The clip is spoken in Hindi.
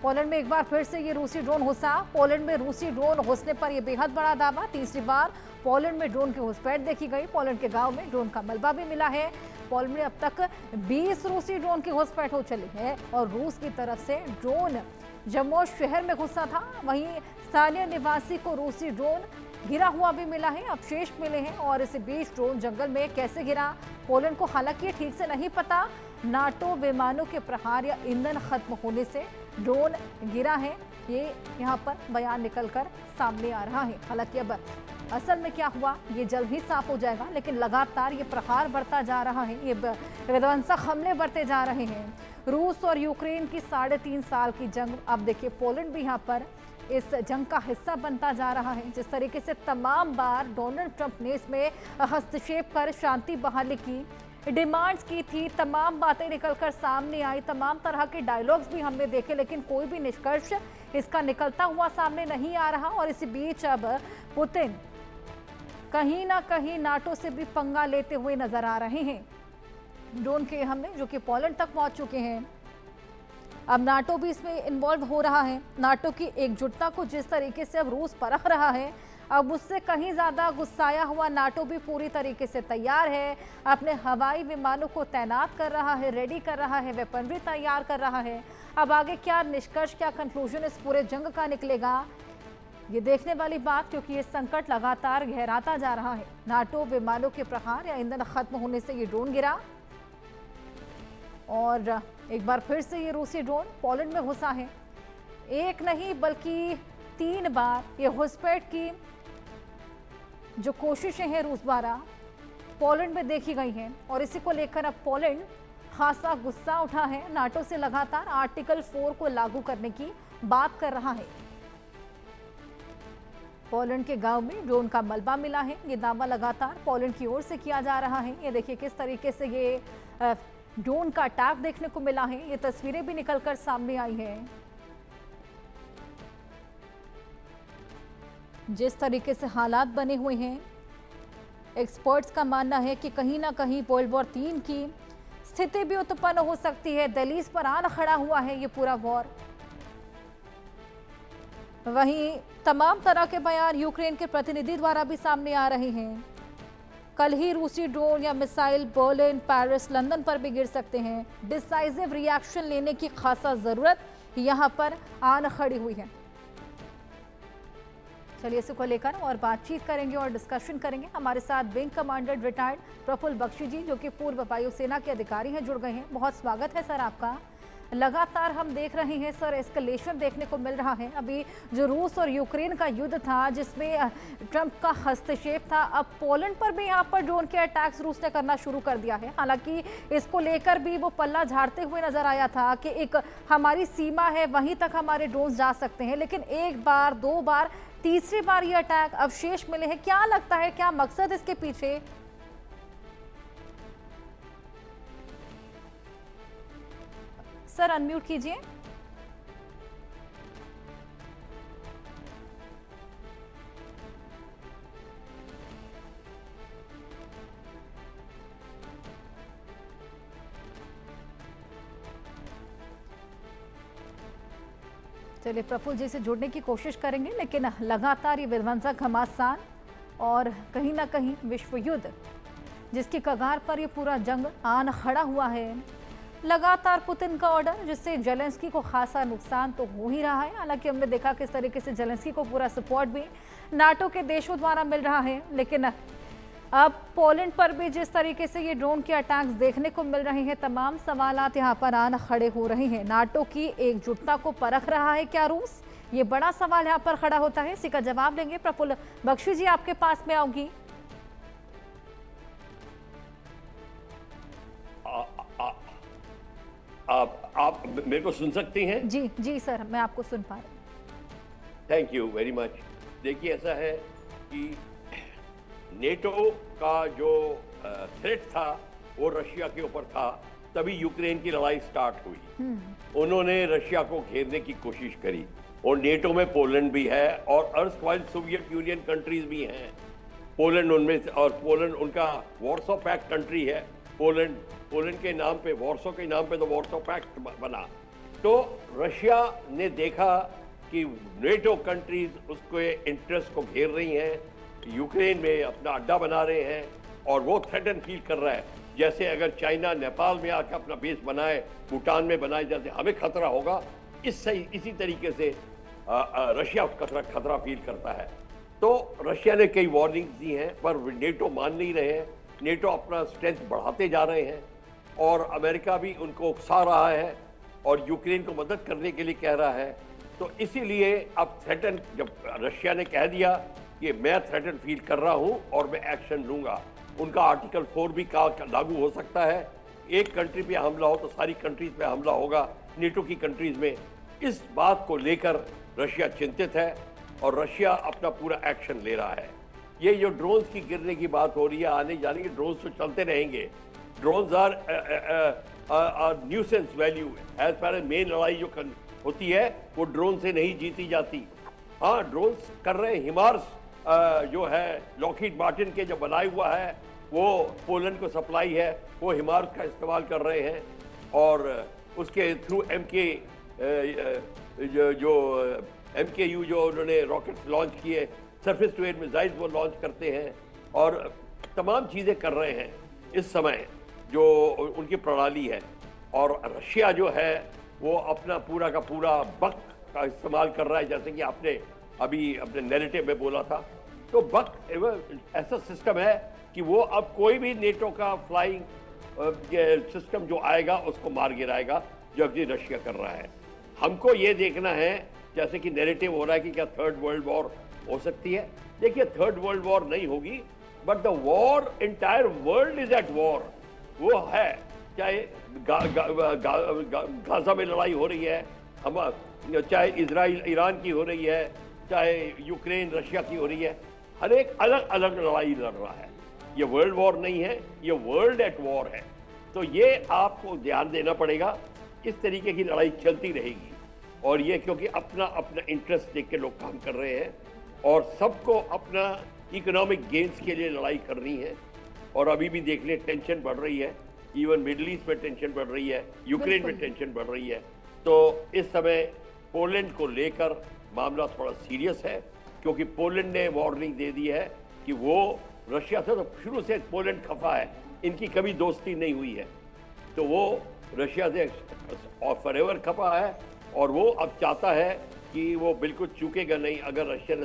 पोलैंड में एक बार फिर से ये रूसी ड्रोन घुसा। पोलैंड में रूसी ड्रोन घुसने पर यह बेहद बड़ा दावा। तीसरी बार पोलैंड में ड्रोन की घुसपैठ देखी गई। पोलैंड के गांव में ड्रोन का मलबा भी मिला है। पोलैंड में अब तक 20 रूसी ड्रोन की घुसपैठ हो चली है और रूस की तरफ से ड्रोन जम्मू शहर में घुसा था। वहीं स्थानीय निवासी को रूसी ड्रोन गिरा हुआ भी मिला है, अवशेष मिले हैं। और इस बीच ड्रोन जंगल में कैसे गिरा पोलैंड को हालांकि ठीक से नहीं पता। नाटो विमानों के प्रहार या ईंधन खत्म होने से ड्रोन गिरा है, ये यहाँ पर बयान निकलकर सामने आ रहा है। हालांकि अब असल में क्या हुआ ये जल्द ही साफ हो जाएगा, लेकिन लगातार ये प्रहार बढ़ता जा रहा है, ये विध्वंसक हमले बढ़ते जा रहे हैं। रूस और यूक्रेन की 3.5 साल की जंग, अब देखिए पोलैंड भी यहाँ पर इस जंग का हिस्सा बनता जा रहा है। जिस तरीके से तमाम बार डोनाल्ड ट्रंप ने इसमें हस्तक्षेप कर शांति बहाली की डिमांड्स की थी, तमाम बातें निकलकर सामने आई, तमाम तरह के डायलॉग्स भी हमने देखे, लेकिन कोई भी निष्कर्ष इसका निकलता हुआ सामने नहीं आ रहा। और इसी बीच अब पुतिन कहीं ना कहीं नाटो से भी पंगा लेते हुए नजर आ रहे हैं। ड्रोन के हमले जो कि पोलैंड तक पहुंच चुके हैं, अब नाटो भी इसमें इन्वॉल्व हो रहा है। नाटो की एकजुटता को जिस तरीके से अब रूस परख रहा है, अब उससे कहीं ज्यादा गुस्साया हुआ नाटो भी पूरी तरीके से तैयार है। अपने हवाई विमानों को तैनात कर रहा है, रेडी कर रहा है, वेपनरी तैयार कर रहा है। अब आगे क्या निष्कर्ष, क्या कंक्लूजन इस पूरे जंग का निकलेगा, ये देखने वाली बात, क्योंकि ये संकट लगातार गहराता जा रहा है। नाटो विमानों के प्रहार या ईंधन खत्म होने से ये ड्रोन गिरा और एक बार फिर से ये रूसी ड्रोन पोलैंड में घुसा है। एक नहीं बल्कि 3 बार ये घुसपैठ की जो कोशिशें हैं रूस द्वारा पोलैंड में देखी गई हैं और इसी को लेकर अब पोलैंड खासा गुस्सा उठा है। नाटो से लगातार आर्टिकल 4 को लागू करने की बात कर रहा है। पोलैंड के गांव में ड्रोन का मलबा मिला है, ये दावा लगातार पोलैंड की ओर से किया जा रहा है। ये देखिए किस तरीके से ये ड्रोन का अटैक देखने को मिला है, ये तस्वीरें भी निकलकर सामने आई हैं। जिस तरीके से हालात बने हुए हैं, एक्सपर्ट्स का मानना है कि कहीं ना कहीं वर्ल्ड वॉर 3 की स्थिति भी उत्पन्न हो सकती है। दहलीज पर आना खड़ा हुआ है ये पूरा वॉर। वहीं तमाम तरह के बयान यूक्रेन के प्रतिनिधि द्वारा भी सामने आ रहे हैं। कल ही रूसी ड्रोन या मिसाइल बर्लिन, पेरिस, लंदन पर भी गिर सकते हैं। डिसाइसिव रिएक्शन लेने की खासा जरूरत यहां पर आन खड़ी हुई है। चलिए इसी को लेकर और बातचीत करेंगे और डिस्कशन करेंगे। हमारे साथ wing commander retired Prafull Bakshi ji, जो कि पूर्व वायुसेना के अधिकारी हैं, जुड़ गए हैं। बहुत स्वागत है सर आपका। लगातार हम देख रहे हैं सर एस्केलेशन देखने को मिल रहा है। अभी जो रूस और यूक्रेन का युद्ध था जिसमें ट्रंप का हस्तक्षेप था, अब पोलैंड पर भी यहाँ पर ड्रोन के अटैक्स रूस ने करना शुरू कर दिया है। हालांकि इसको लेकर भी वो पल्ला झाड़ते हुए नजर आया था कि एक हमारी सीमा है, वहीं तक हमारे ड्रोन जा सकते हैं, लेकिन एक बार, 2 बार, तीसरी बार ये अटैक अवशेष मिले हैं। क्या लगता है, क्या मकसद इसके पीछे? सर अनम्यूट कीजिए। चलिए प्रफुल्ल जी से जुड़ने की कोशिश करेंगे, लेकिन लगातार ये विध्वंसक घमासान और कहीं ना कहीं विश्व युद्ध जिसकी कगार पर ये पूरा जंग आन खड़ा हुआ है। लगातार पुतिन का ऑर्डर, जिससे जेलेंस्की को खासा नुकसान तो हो ही रहा है। हालांकि हमने देखा किस तरीके से जेलेंस्की को पूरा सपोर्ट भी नाटो के देशों द्वारा मिल रहा है, लेकिन अब पोलैंड पर भी जिस तरीके से ये ड्रोन के अटैक्स देखने को मिल रहे हैं, तमाम सवालात यहाँ पर आना खड़े हो रहे हैं। नाटो की एकजुटता को परख रहा है क्या रूस? ये बड़ा सवाल यहाँ पर खड़ा होता है। इसी का जवाब लेंगे। प्रफुल्ल बख्शी जी आपके पास में आऊंगी। आप मेरे को सुन सकती हैं? जी जी सर, मैं आपको सुन पा रही हूँ। Thank you very much. देखिए ऐसा है कि नेटो का जो थ्रेट था वो रशिया के ऊपर था, तभी यूक्रेन की लड़ाई स्टार्ट हुई। उन्होंने रशिया को घेरने की कोशिश करी और नेटो में पोलैंड भी है और अर्स्टवाइल सोवियत यूनियन कंट्रीज भी हैं। पोलैंड उनमें से, और पोलैंड उनका वॉर्सो पैक्ट कंट्री है। पोलैंड के नाम पे, वॉर्सो के नाम पे तो वॉर्सो पैक्ट बना। तो रशिया ने देखा कि नेटो कंट्रीज उसके इंटरेस्ट को घेर रही हैं, यूक्रेन में अपना अड्डा बना रहे हैं और वो थ्रेटन फील कर रहा है जैसे अगर चाइना नेपाल में आकर अपना बेस बनाए, भूटान में बनाए, जैसे हमें खतरा होगा, इसी तरीके से रशिया खतरा फील करता है। तो रशिया ने कई वार्निंग्स दी हैं पर नेटो मान नहीं रहे हैं। नेटो अपना स्ट्रेंथ बढ़ाते जा रहे हैं और अमेरिका भी उनको उकसा रहा है और यूक्रेन को मदद करने के लिए कह रहा है। तो इसीलिए अब थ्रेटन, जब रशिया ने कह दिया कि मैं थ्रेटन फील कर रहा हूं और मैं एक्शन लूंगा, उनका आर्टिकल 4 भी लागू हो सकता है। एक कंट्री पे हमला हो तो सारी कंट्रीज पे हमला होगा, नेटो की कंट्रीज में। इस बात को लेकर रशिया चिंतित है और रशिया अपना पूरा एक्शन ले रहा है। ये जो ड्रोन्स की गिरने की बात हो रही है, आने जाने के ड्रोन्स तो चलते रहेंगे। Drones are nuisance value as far as main लड़ाई जो होती है वो ड्रोन से नहीं जीती जाती। हाँ, ड्रोन्स कर रहे हैं। हिमार्स जो है लॉकहीड मार्टिन के जो बनाए हुआ है वो पोलैंड को सप्लाई है, वो हिमार्स का इस्तेमाल कर रहे हैं और उसके थ्रू MKU जो उन्होंने रॉकेट्स लॉन्च किए, सरफेस टू एयर मिसाइल्स वो लॉन्च करते हैं और तमाम चीज़ें कर रहे हैं इस समय जो उनकी प्रणाली है। और रशिया जो है वो अपना पूरा का पूरा बक का इस्तेमाल कर रहा है, जैसे कि आपने अभी अपने नैरेटिव में बोला था। तो बक ऐसा सिस्टम है कि वो अब कोई भी नेटो का फ्लाइंग सिस्टम जो आएगा उसको मार गिराएगा, जो अभी रशिया कर रहा है। हमको ये देखना है, जैसे कि नैरेटिव हो रहा है कि क्या थर्ड वर्ल्ड वॉर हो सकती है। देखिए, थर्ड वर्ल्ड वॉर नहीं होगी, but the war, entire world is at war. वो है, चाहे गाजा में लड़ाई हो रही है, चाहे इजराइल ईरान की हो रही है, चाहे यूक्रेन रशिया की हो रही है, हर एक अलग अलग लड़ाई लड़ रहा है। ये वर्ल्ड वॉर नहीं है, ये वर्ल्ड एट वॉर है। तो ये आपको ध्यान देना पड़ेगा। इस तरीके की लड़ाई चलती रहेगी और ये क्योंकि अपना अपना इंटरेस्ट देख के लोग काम कर रहे हैं और सबको अपना इकोनॉमिक गेन्स के लिए लड़ाई करनी है। और अभी भी देख ले, टेंशन बढ़ रही है, इवन मिडल ईस्ट में टेंशन बढ़ रही है, यूक्रेन में टेंशन बढ़ रही है। तो इस समय पोलैंड को लेकर मामला थोड़ा सीरियस है, क्योंकि पोलैंड ने वार्निंग दे दी है कि वो रशिया से, तो शुरू से पोलैंड खफा है, इनकी कभी दोस्ती नहीं हुई है, तो वो रशिया से फॉरएवर खफा है और वो अब चाहता है कि वो बिल्कुल चूकेगा नहीं अगर रशिया ने